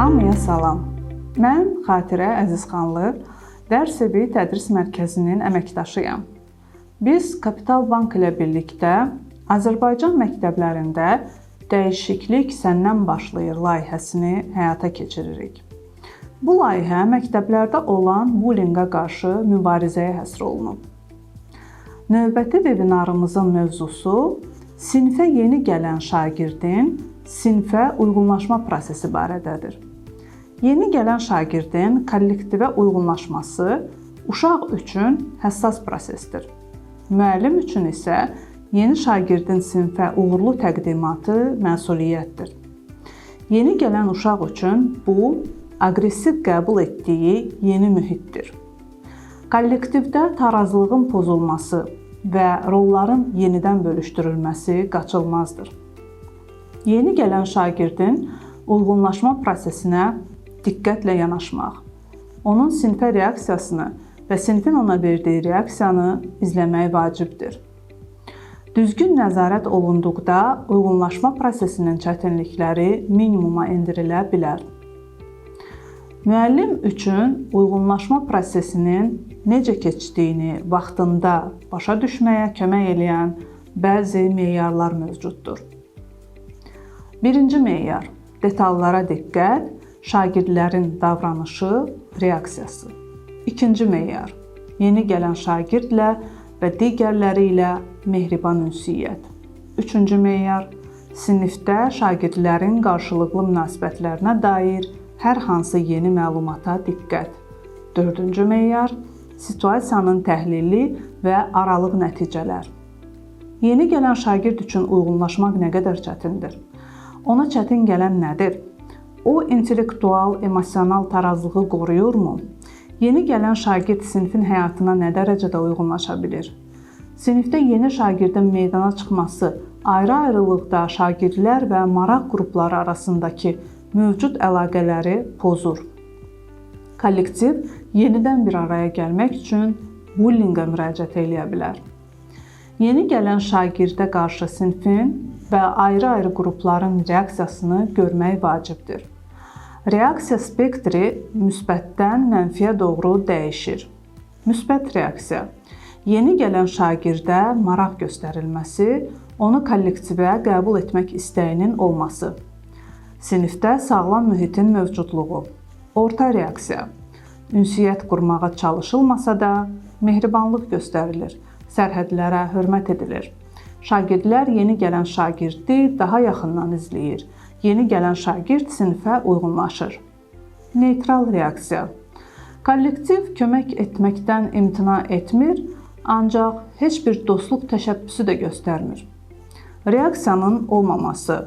Hamıya salam. Mən Xatirə Əzizxanlı, Dərs evi tədris mərkəzinin əməkdaşıyam. Biz Kapital Bank ilə birlikdə Azərbaycan məktəblərində Dəyişiklik Səndən Başlayır layihəsini həyata keçiririk. Bu layihə məktəblərdə olan bullyinqə qarşı mübarizəyə həsr olunub. Növbəti webinarımızın mövzusu sinifə yeni gələn şagirdin sinifə uyğunlaşma prosesi barədədir. Yeni gələn şagirdin kollektivə uyğunlaşması uşaq üçün həssas prosesdir. Müəllim üçün isə yeni şagirdin sinifə uğurlu təqdimatı məsuliyyətdir. Yeni gələn uşaq üçün bu, aqressiv qəbul etdiyi yeni mühitdir. Kollektivdə tarazlığın pozulması və rolların yenidən bölüşdürülməsi qaçılmazdır. Yeni gələn şagirdin uyğunlaşma prosesinə diqqətlə yanaşmaq, onun sinifə reaksiyasını və sinifin ona verdiyi reaksiyanı izləmək vacibdir. Düzgün nəzarət olunduqda uyğunlaşma prosesinin çətinlikləri minimuma endirilə bilər. Müəllim üçün uyğunlaşma prosesinin necə keçdiyini vaxtında başa düşməyə kömək edən bəzi meyarlar mövcuddur. Birinci meyar, detallara diqqət, şagirdlərin davranışı, reaksiyası. İkinci meyar, yeni gələn şagirdlə və digərləri ilə mehriban ünsiyyət. Üçüncü meyar, sinifdə şagirdlərin qarşılıqlı münasibətlərinə dair hər hansı yeni məlumata diqqət. Dördüncü meyar, situasiyanın təhlili və aralıq nəticələr. Yeni gələn şagird üçün uyğunlaşmaq nə qədər çətindir? Ona çətin gələn nədir? O, intellektual, emosional tarazlığı qoruyurmu? Yeni gələn şagird sinifin həyatına nə dərəcədə uyğunlaşa bilir? Sinifdə yeni şagirdin meydana çıxması ayrı-ayrılıqda şagirdlər və maraq qrupları arasındakı mövcud əlaqələri pozur. Kollektiv yenidən bir araya gəlmək üçün bullyinqə müraciət edə bilər. Yeni gələn şagirdə qarşı sinifin və ayrı-ayrı qrupların reaksiyasını görmək vacibdir. Reaksiya spektri müsbətdən mənfiyə doğru dəyişir. Müsbət reaksiya. Yeni gələn şagirdə maraq göstərilməsi, onu kollektivə qəbul etmək istəyinin olması. Sinifdə sağlam mühitin mövcudluğu. Orta reaksiya. Ünsiyyət qurmağa çalışılmasa da mehribanlıq göstərilir, sərhədlərə hörmət edilir. Şagirdlər yeni gələn şagirdi daha yaxından izləyir. Yeni gələn şagird sinifə uyğunlaşır. Neytral reaksiya. Kollektiv kömək etməkdən imtina etmir, ancaq heç bir dostluq təşəbbüsü də göstərmir. Reaksiyanın olmaması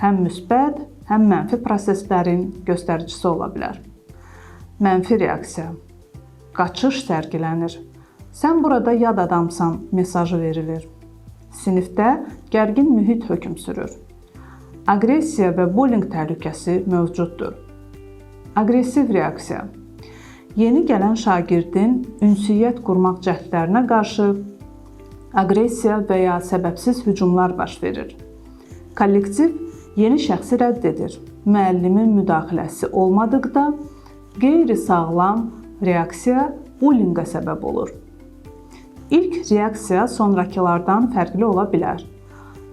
həm müsbət, həm mənfi proseslərin göstəricisi ola bilər. Mənfi reaksiya. Qaçış sərgilənir. Sən burada yad adamsan mesajı verilir. Sinifdə gərgin mühit hökm sürür. Aqressiya və bullyinq təhlükəsi mövcuddur. Aqressiv reaksiya. Yeni gələn şagirdin ünsiyyət qurmaq cəhdlərinə qarşı aqressiya və ya səbəbsiz hücumlar baş verir. Kollektiv yeni şəxsi rədd edir. Müəllimin müdaxiləsi olmadıqda qeyri-sağlam reaksiya bullyinqə səbəb olur. İlk reaksiya sonrakılardan fərqli ola bilər.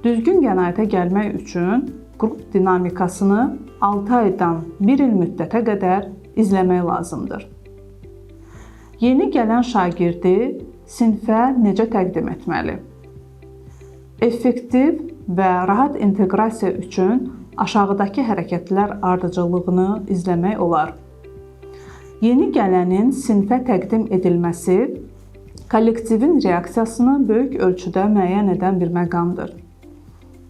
Düzgün qənaətə gəlmək üçün qrup dinamikasını 6 aydan 1 il müddətə qədər izləmək lazımdır. Yeni gələn şagirdi sinifə necə təqdim etməli? Effektiv və rahat inteqrasiya üçün aşağıdakı hərəkətlər ardıcıllığını izləmək olar. Yeni gələnin sinifə təqdim edilməsi kollektivin reaksiyasını böyük ölçüdə müəyyən edən bir məqamdır.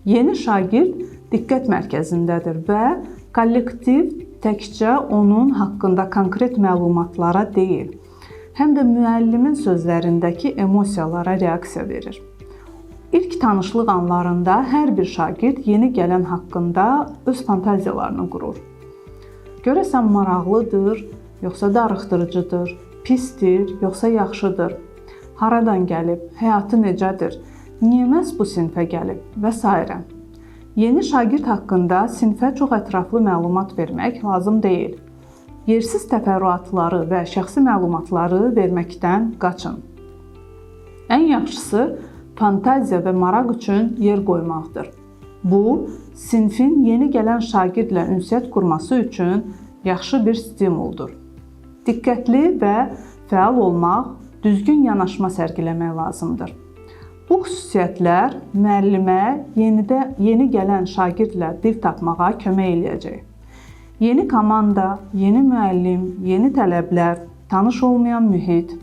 Yeni şagird diqqət mərkəzindədir və kollektiv təkcə onun haqqında konkret məlumatlara deyil, həm də müəllimin sözlərindəki emosiyalara reaksiya verir. İlk tanışlıq anlarında hər bir şagird yeni gələn haqqında öz fantaziyalarını qurur. Görəsən maraqlıdır, yoxsa darıxdırıcıdır, pisdir, yoxsa yaxşıdır? Haradan gəlib, həyatı necədir, niyə məhz bu sinifə gəlib və s. Yeni şagird haqqında sinifə çox ətraflı məlumat vermək lazım deyil. Yersiz təfərrüatları və şəxsi məlumatları verməkdən qaçın. Ən yaxşısı fantaziya və maraq üçün yer qoymaqdır. Bu, sinifin yeni gələn şagirdlə ünsiyyət qurması üçün yaxşı bir stimuldur. Diqqətli və fəal olmaq, düzgün yanaşma sərgiləmək lazımdır. Bu xüsusiyyətlər müəllimə yeni gələn şagirdlə dil tapmağa kömək eləyəcək. Yeni komanda, yeni müəllim, yeni tələblər, tanış olmayan mühit.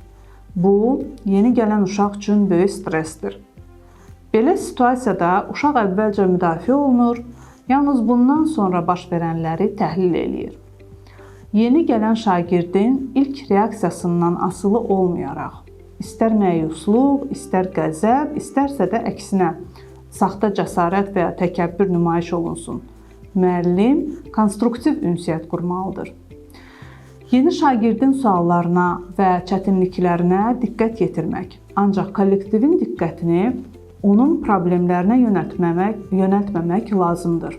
Bu, yeni gələn uşaq üçün böyük stressdir. Belə situasiyada uşaq əvvəlcə müdafiə olunur, yalnız bundan sonra baş verənləri təhlil eləyir. Yeni gələn şagirdin ilk reaksiyasından asılı olmayaraq, istər məyusluq, istər qəzəb, istərsə də əksinə, saxta cəsarət və ya təkəbbür nümayiş olunsun. Müəllim konstruktiv ünsiyyət qurmalıdır. Yeni şagirdin suallarına və çətinliklərinə diqqət yetirmək, ancaq kollektivin diqqətini onun problemlərinə yönəltməmək lazımdır.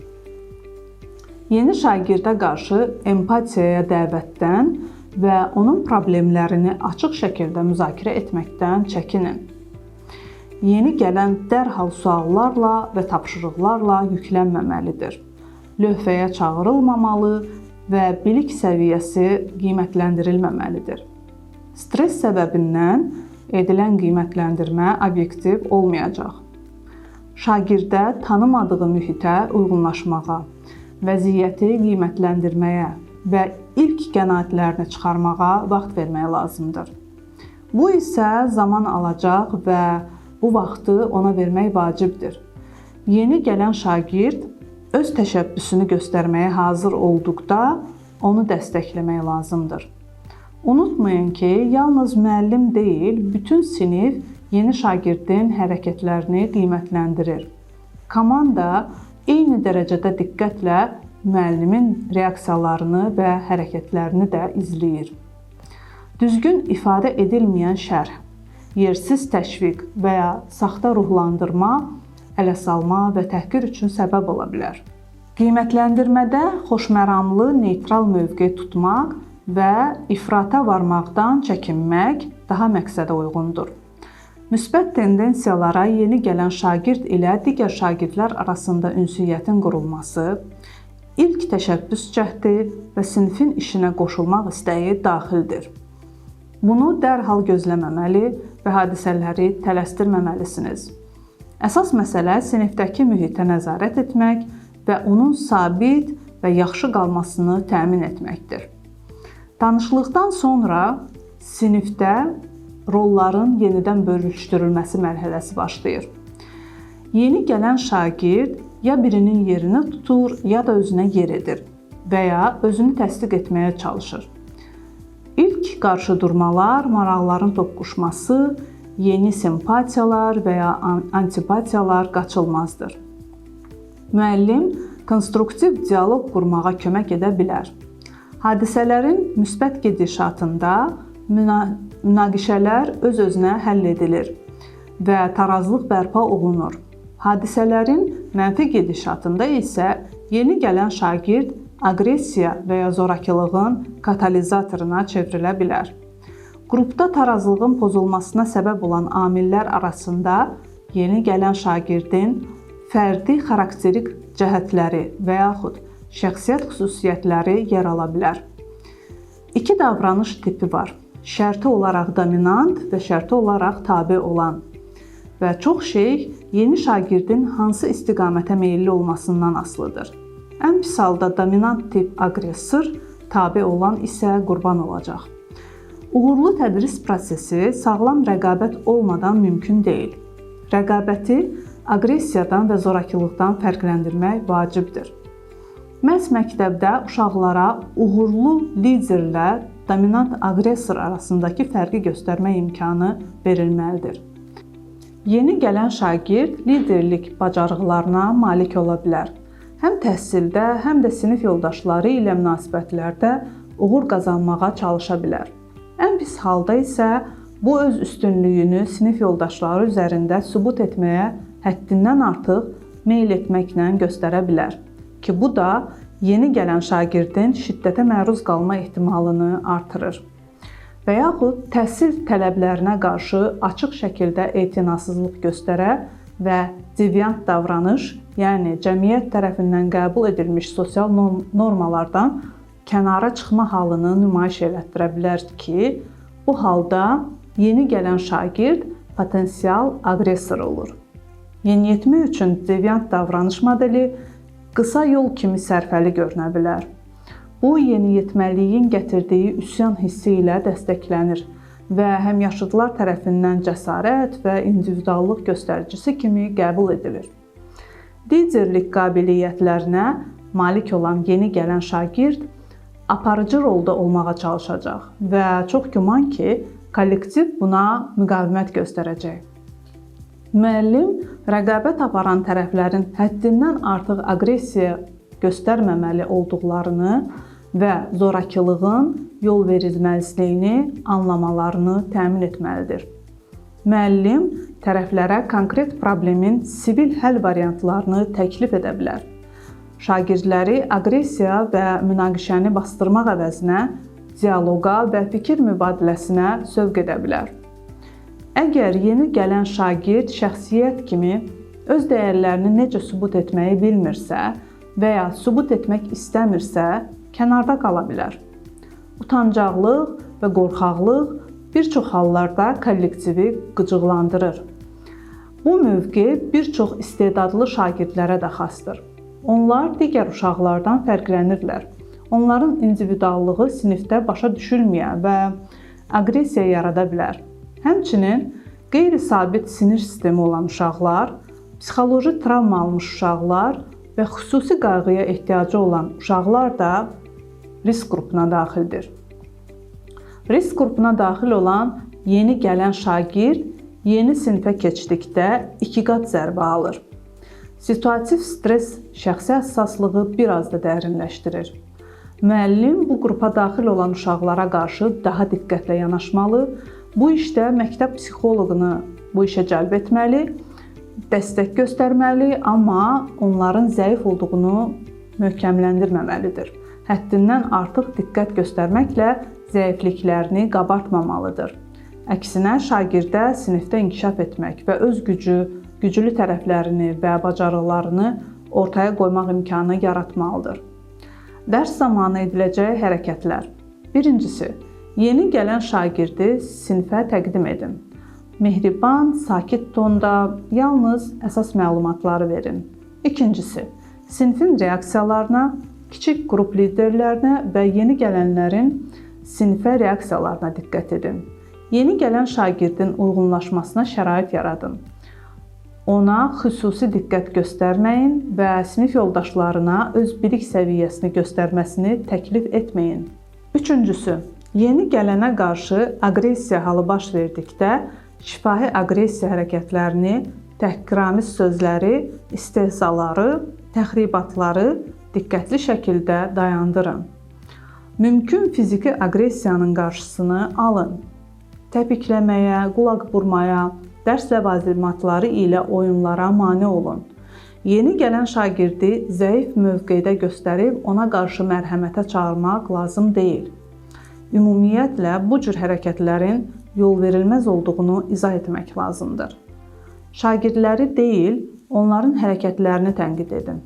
Yeni şagirdə qarşı empatiyaya dəvətdən və onun problemlərini açıq şəkildə müzakirə etməkdən çəkinin. Yeni gələn dərhal suallarla və tapşırıqlarla yüklənməməlidir. Lövhəyə çağırılmamalı və bilik səviyyəsi qiymətləndirilməməlidir. Stress səbəbindən edilən qiymətləndirmə obyektiv olmayacaq. Şagirdə tanımadığı mühitə uyğunlaşmağa, vəziyyəti qiymətləndirməyə və ilk qənaətlərini çıxarmağa vaxt vermək lazımdır. Bu isə zaman alacaq və bu vaxtı ona vermək vacibdir. Yeni gələn şagird öz təşəbbüsünü göstərməyə hazır olduqda onu dəstəkləmək lazımdır. Unutmayın ki, yalnız müəllim deyil, bütün sinif yeni şagirdin hərəkətlərini qiymətləndirir. Komanda eyni dərəcədə diqqətlə müəllimin reaksiyalarını və hərəkətlərini də izləyir. Düzgün ifadə edilməyən şərh, yersiz təşviq və ya saxta ruhlandırma ələ salma və təhqir üçün səbəb ola bilər. Qiymətləndirmədə xoşməramlı, neytral mövqe tutmaq və ifrata varmaqdan çəkinmək daha məqsədə uyğundur. Müsbət tendensiyalara yeni gələn şagird ilə digər şagirdlər arasında ünsiyyətin qurulması, ilk təşəbbüs cəhdi və sinifin işinə qoşulmaq istəyi daxildir. Bunu dərhal gözləməməli və hadisələri tələsdirməməlisiniz. Əsas məsələ sinifdəki mühitə nəzarət etmək və onun sabit və yaxşı qalmasını təmin etməkdir. Tanışlıqdan sonra sinifdə rolların yenidən bölüşdürülməsi mərhələsi başlayır. Yeni gələn şagird ya birinin yerini tutur, ya da özünə yer edir və ya özünü təsdiq etməyə çalışır. İlk qarşıdurmalar, maraqların toqquşması, yeni simpatiyalar və ya antipatiyalar qaçılmazdır. Müəllim konstruktiv dialoq qurmağa kömək edə bilər. Hadisələrin müsbət gedişatında münaqişələr öz-özünə həll edilir və tarazlıq bərpa olunur. Hadisələrin mənfi gedişatında isə yeni gələn şagird aqressiya və ya zorakılığın katalizatoruna çevrilə bilər. Qrupda tarazlığın pozulmasına səbəb olan amillər arasında yeni gələn şagirdin fərdi xarakterik cəhətləri və yaxud şəxsiyyət xüsusiyyətləri yer ala bilər. İki davranış tipi var. Şərti olaraq dominant və şərti olaraq tabe olan. Və çox şey yeni şagirdin hansı istiqamətə meyilli olmasından asılıdır. Ən pis halda dominant tip aqressor, tabe olan isə qurban olacaq. Uğurlu tədris prosesi sağlam rəqabət olmadan mümkün deyil. Rəqabəti aqressiyadan və zorakılıqdan fərqləndirmək vacibdir. Məhz məktəbdə uşaqlara uğurlu liderlə dominant aqressor arasındakı fərqi göstərmə imkanı verilməlidir. Yeni gələn şagird liderlik bacarıqlarına malik ola bilər. Həm təhsildə, həm də sinif yoldaşları ilə münasibətlərdə uğur qazanmağa çalışa bilər. Ən pis halda isə bu öz üstünlüyünü sinif yoldaşları üzərində sübut etməyə həddindən artıq meyl etməklə göstərə bilər ki, bu da yeni gələn şagirdin şiddətə məruz qalma ehtimalını artırır. Və yaxud təhsil tələblərinə qarşı açıq şəkildə etinasızlıq göstərə və deviant davranış, yəni cəmiyyət tərəfindən qəbul edilmiş sosial normalardan kənara çıxma halını nümayiş elətdirə bilər ki, bu halda yeni gələn şagird potensial aqressor olur. Yeniyetmə üçün deviant davranış modeli qısa yol kimi sərfəli görünə bilər. Bu, yeniyetməliyin gətirdiyi üsyan hissi ilə dəstəklənir və həmyaşıdlar tərəfindən cəsarət və individuallıq göstəricisi kimi qəbul edilir. Liderlik qabiliyyətlərinə malik olan yeni gələn şagird aparıcı rolda olmağa çalışacaq və çox güman ki, kollektiv buna müqavimət göstərəcək. Müəllim rəqabət aparan tərəflərin həddindən artıq aqressiya göstərməməli olduqlarını və zorakılığın yol verilməzliyini anlamalarını təmin etməlidir. Müəllim tərəflərə konkret problemin sivil həll variantlarını təklif edə bilər. Şagirdləri aqressiya və münaqişəni bastırmaq əvəzinə dialoqa və fikir mübadiləsinə sövq edə bilər. Əgər yeni gələn şagird şəxsiyyət kimi öz dəyərlərini necə sübut etməyi bilmirsə və ya sübut etmək istəmirsə, kənarda qala bilər. Utancaqlıq və qorxaqlıq bir çox hallarda kollektivi qıcıqlandırır. Bu mövqe bir çox istedadlı şagirdlərə də xasdır. Onlar digər uşaqlardan fərqlənirlər. Onların individuallığı sinifdə başa düşülməyən və aqressiya yarada bilər. Həmçinin qeyri-sabit sinir sistemi olan uşaqlar, psixoloji travma almış uşaqlar və xüsusi qayğıya ehtiyacı olan uşaqlar da risk qrupuna daxildir. Risk qrupuna daxil olan yeni gələn şagird yeni sinifə keçdikdə 2 qat zərbə alır. Situativ stres şəxsi həssaslığı biraz da dərinləşdirir. Müəllim bu qrupa daxil olan uşaqlara qarşı daha diqqətlə yanaşmalı, bu işdə məktəb psixoloqunu bu işə cəlb etməli, dəstək göstərməli, amma onların zəif olduğunu möhkəmləndirməməlidir. Həddindən artıq diqqət göstərməklə zəifliklərini qabartmamalıdır. Əksinə, şagirdə sinifdə inkişaf etmək və öz güclü tərəflərini və bacarıqlarını ortaya qoymaq imkanı yaratmalıdır. Dərs zamanı ediləcək hərəkətlər. Birincisi, yeni gələn şagirdi sinifə təqdim edin. Mehriban, sakit tonda yalnız əsas məlumatları verin. İkincisi, sinifin reaksiyalarına, kiçik qrup liderlərinə və yeni gələnlərin sinifə reaksiyalarına diqqət edin. Yeni gələn şagirdin uyğunlaşmasına şərait yaradın. Ona xüsusi diqqət göstərməyin və sinif yoldaşlarına öz bilik səviyyəsini göstərməsini təklif etməyin. Üçüncüsü, yeni gələnə qarşı aqressiya halı baş verdikdə şifahi aqressiya hərəkətlərini, təhqiramiz sözləri, istehzaları, təxribatları diqqətli şəkildə dayandırın. Mümkün fiziki aqressiyanın qarşısını alın. Təpikləməyə, qulaq vurmaya, dərs ləvazimatları ilə oyunlara mane olun. Yeni gələn şagirdi zəif mövqedə göstərib ona qarşı mərhəmətə çağırmaq lazım deyil. Ümumiyyətlə, bu cür hərəkətlərin yol verilməz olduğunu izah etmək lazımdır. Şagirdləri deyil, onların hərəkətlərini tənqid edin.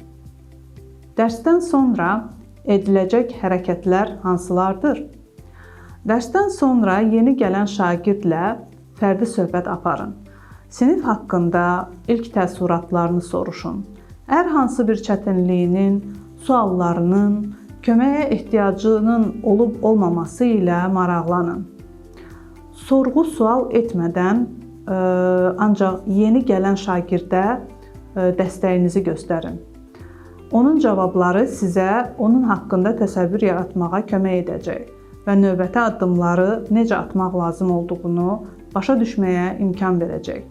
Dərsdən sonra ediləcək hərəkətlər hansılardır? Dərsdən sonra yeni gələn şagirdlə fərdi söhbət aparın. Sinif haqqında ilk təəssüratlarını soruşun. Hər hansı bir çətinliyinin, suallarının, köməyə ehtiyacının olub-olmaması ilə maraqlanın. Sorğu-sual etmədən ancaq yeni gələn şagirdə dəstəyinizi göstərin. Onun cavabları sizə onun haqqında təsəvvür yaratmağa kömək edəcək və növbəti addımları necə atmaq lazım olduğunu başa düşməyə imkan verəcək.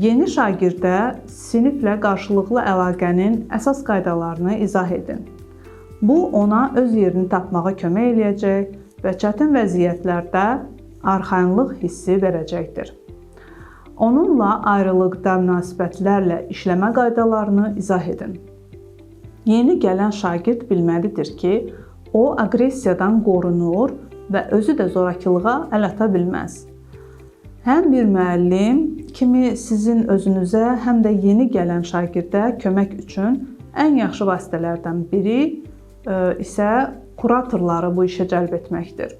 Yeni şagirdə siniflə qarşılıqlı əlaqənin əsas qaydalarını izah edin. Bu, ona öz yerini tapmağa kömək eləyəcək və çətin vəziyyətlərdə arxayınlıq hissi verəcəkdir. Onunla ayrılıqda münasibətlərlə işləmə qaydalarını izah edin. Yeni gələn şagird bilməlidir ki, o aqressiyadan qorunur və özü də zorakılığa əl ata bilməz. Həm bir müəllim kimi sizin özünüzə, həm də yeni gələn şagirdə kömək üçün ən yaxşı vasitələrdən biri isə kuratorları bu işə cəlb etməkdir.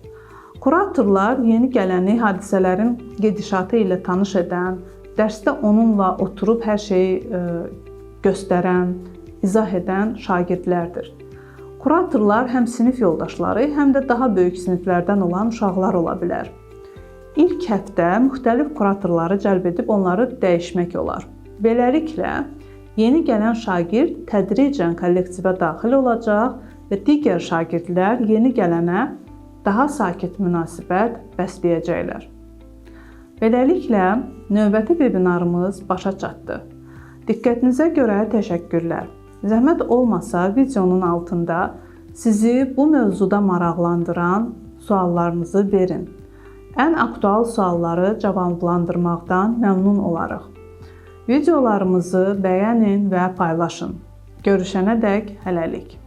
Kuratorlar yeni gələni hadisələrin gedişatı ilə tanış edən, dərsdə onunla oturub hər şeyi göstərən, izah edən şagirdlərdir. Kuratorlar həm sinif yoldaşları, həm də daha böyük siniflərdən olan uşaqlar ola bilər. İlk həftə müxtəlif kuratorları cəlb edib onları dəyişmək olar. Beləliklə, yeni gələn şagird tədricən kollektivə daxil olacaq və digər şagirdlər yeni gələnə daha sakit münasibət bəsləyəcəklər. Beləliklə, növbəti vebinarımız başa çatdı. Diqqətinizə görə təşəkkürlər. Zəhmət olmasa videonun altında sizi bu mövzuda maraqlandıran suallarınızı verin. Ən aktual sualları cavablandırmaqdan məmnun olarıq. Videolarımızı bəyənin və paylaşın. Görüşənədək hələlik.